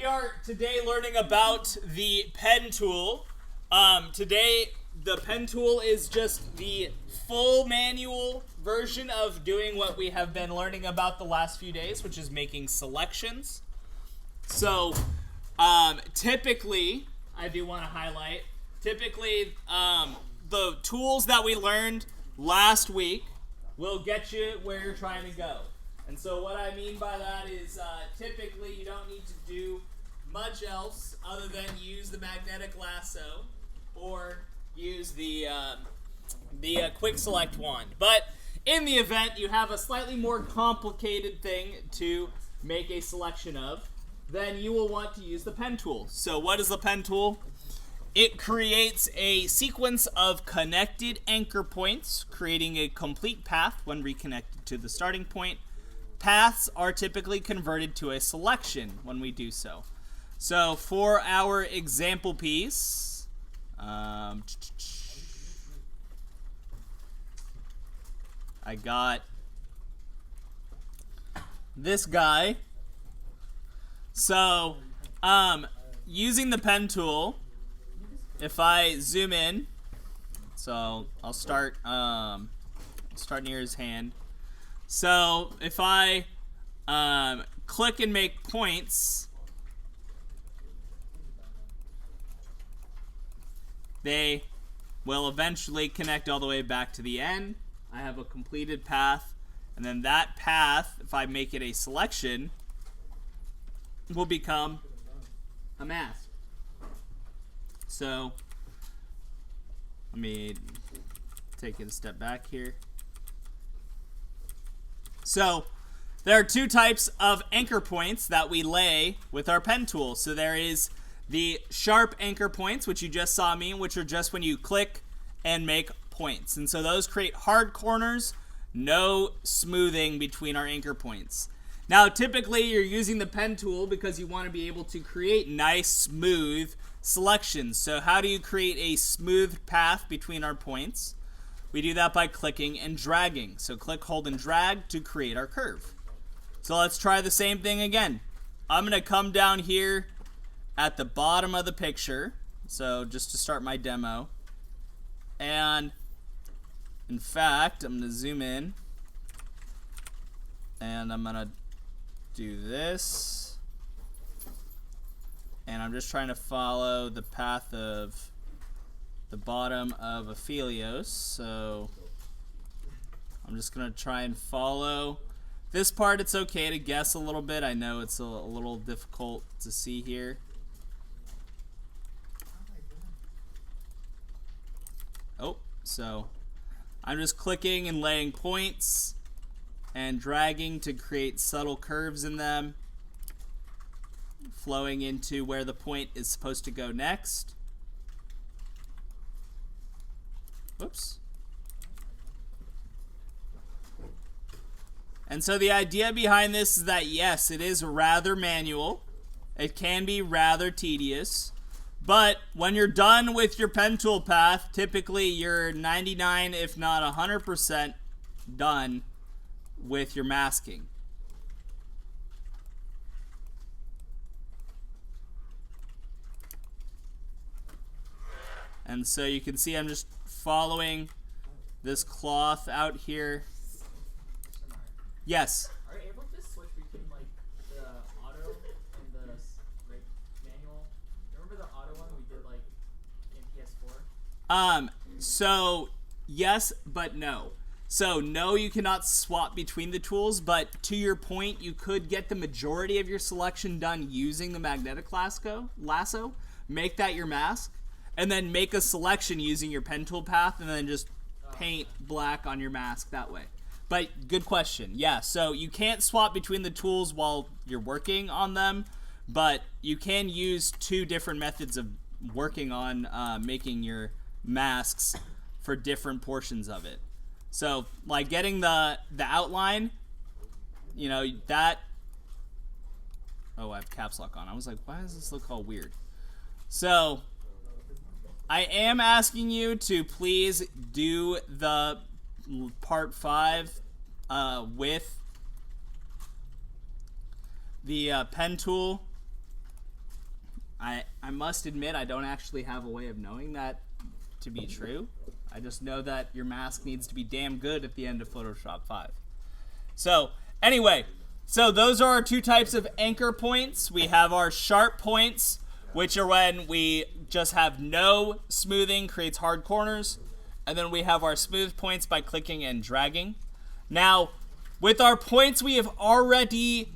are today learning about the pen tool. Today, the pen tool is just the full manual version of doing what we have been learning about the last few days, which is making selections. So, typically, I do want to highlight, the tools that we learned last week will get you where you're trying to go. And so what I mean by that is typically you don't need to do much else other than use the magnetic lasso or use the quick select wand. But in the event you have a slightly more complicated thing to make a selection of, then you will want to use the pen tool. So what is the pen tool? It creates a sequence of connected anchor points, creating a complete path when reconnected to the starting point. Paths are typically converted to a selection when we do so. So for our example piece, I got this guy. So using the pen tool, if I zoom in, so I'll start near his hand. So if I click and make points, they will eventually connect all the way back to the end. I have a completed path, and then that path, if I make it a selection, will become a mask. So let me take it a step back here. So there are two types of anchor points that we lay with our pen tool. So there is the sharp anchor points, which you just saw me, which are just when you click and make points. And so those create hard corners, no smoothing between our anchor points. Now, typically you're using the pen tool because you want to be able to create nice, smooth selections. So how do you create a smooth path between our points? We do that by clicking and dragging. So click, hold, and drag to create our curve. So let's try the same thing again. I'm going to come down here at the bottom of the picture. So just to start my demo. And in fact, I'm going to zoom in. And I'm going to do this. And I'm just trying to follow the path of the bottom of Aphelios, so I'm just going to try and follow. This part, it's okay to guess a little bit. I know it's a little difficult to see here. Oh, so I'm just clicking and laying points and dragging to create subtle curves in them, flowing into where the point is supposed to go next. Oops. And so the idea behind this is that, yes, it is rather manual. It can be rather tedious. But when you're done with your pen tool path, typically you're 99, if not 100% done with your masking. And so you can see I'm just following this cloth out here. Yes? Are you able to switch between like the auto and the like manual? Remember the auto one we did like in PS4? So yes, but no. So no, you cannot swap between the tools, but to your point, you could get the majority of your selection done using the magnetic lasso, make that your mask, and then make a selection using your pen tool path, and then just paint black on your mask that way. But good question. Yeah, so you can't swap between the tools while you're working on them, but you can use two different methods of working on making your masks for different portions of it. So, like getting the outline, you know, that... Oh, I have caps lock on. I was like, why does this look all weird? So I am asking you to please do the part 5 with the pen tool I must admit I don't actually have a way of knowing that to be true. I just know that your mask needs to be damn good at the end of Photoshop 5. So, anyway, so those are our two types of anchor points. We have our sharp points, which are when we just have no smoothing, creates hard corners. And then we have our smooth points by clicking and dragging. Now, with our points we have already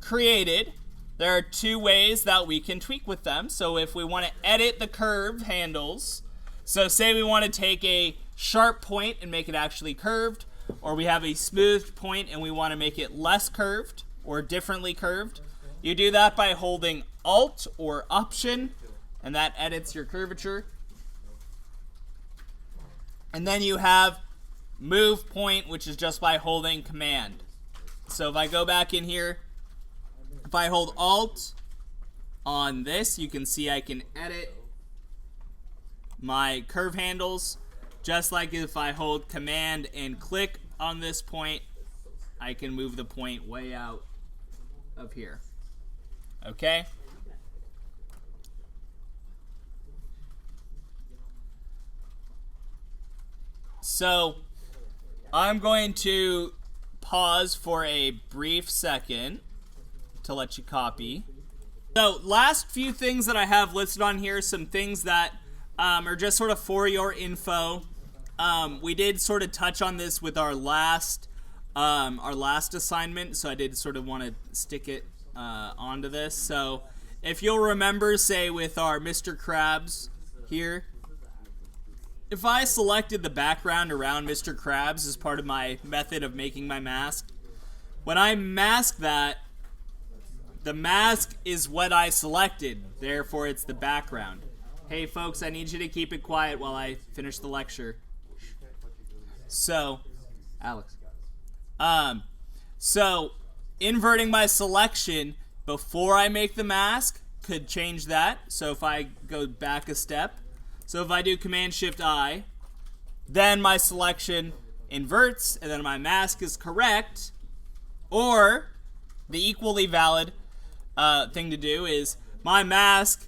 created, there are two ways that we can tweak with them. So if we want to edit the curve handles, so say we want to take a sharp point and make it actually curved, or we have a smooth point and we want to make it less curved or differently curved, you do that by holding Alt or Option, and that edits your curvature. And then you have move point, which is just by holding Command. So if I go back in here, if I hold Alt on this, you can see I can edit my curve handles. Just like if I hold Command and click on this point, I can move the point way out of here. Okay? So I'm going to pause for a brief second to let you copy. So last few things that I have listed on here, some things that are just sort of for your info. We did sort of touch on this with our last assignment, so I did sort of want to stick it onto this. So if you'll remember, say with our Mr. Krabs here, if I selected the background around Mr. Krabs as part of my method of making my mask, when I mask that, the mask is what I selected, therefore it's the background. Hey folks, I need you to keep it quiet while I finish the lecture. So, Alex. So, inverting my selection before I make the mask could change that. So if I go back a step, so if I do Command-Shift-I, then my selection inverts, and then my mask is correct. Or, the equally valid thing to do is, my mask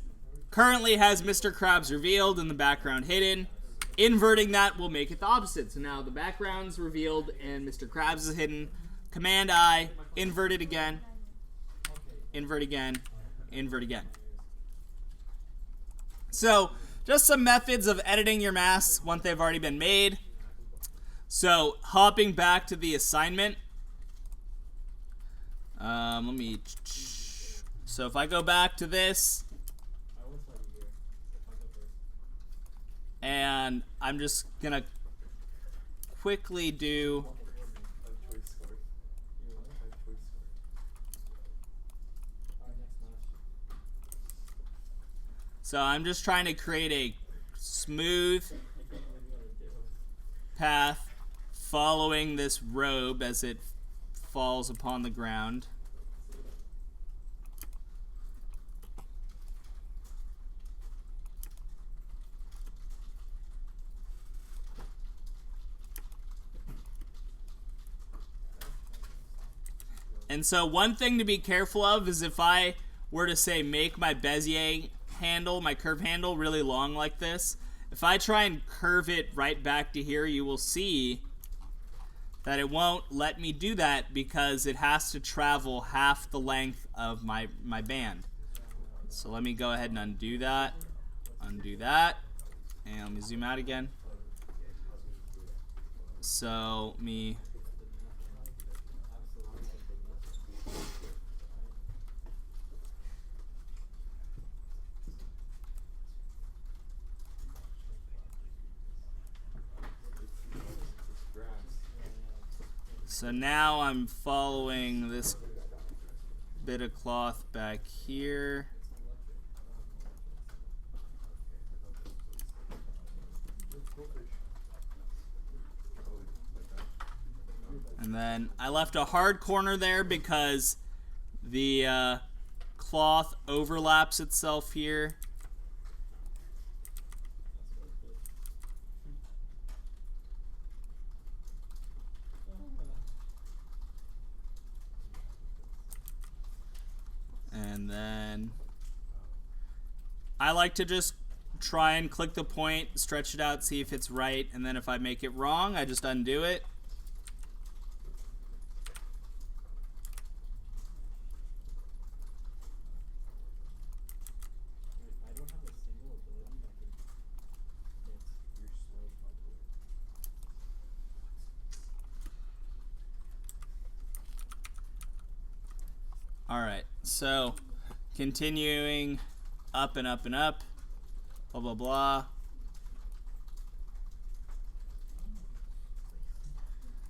currently has Mr. Krabs revealed and the background hidden. Inverting that will make it the opposite. So now the background's revealed and Mr. Krabs is hidden. Command-I, invert it again, invert again, invert again. So, just some methods of editing your masks once they've already been made. So, hopping back to the assignment. So if I go back to this, and I'm just gonna quickly do so I'm just trying to create a smooth path following this robe as it falls upon the ground. And so one thing to be careful of is if I were to say make my Bezier handle, my curve handle really long like this, if I try and curve it right back to here, you will see that it won't let me do that because it has to travel half the length of my band. So let me go ahead and undo that, and let me zoom out again. So So now I'm following this bit of cloth back here. And then I left a hard corner there because the cloth overlaps itself here. And then I like to just try and click the point, stretch it out, see if it's right, and then if I make it wrong, I just undo it. Alright, so continuing up and up and up, blah blah blah.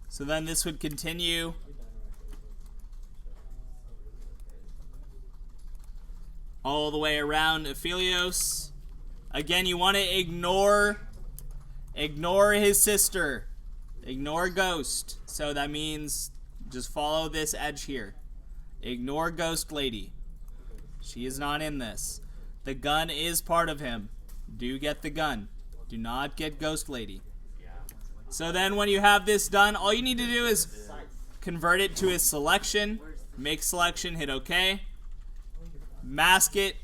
So then this would continue all the way around Aphelios. Again, you want to ignore his sister. Ignore Ghost. So that means just follow this edge here. Ignore Ghost Lady. She is not in this. The gun is part of him. Do get the gun. Do not get Ghost Lady. So then when you have this done, all you need to do is convert it to his selection. Make selection, hit OK. Mask it.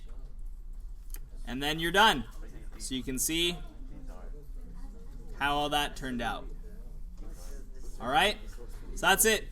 And then you're done. So you can see how all that turned out. Alright? So that's it.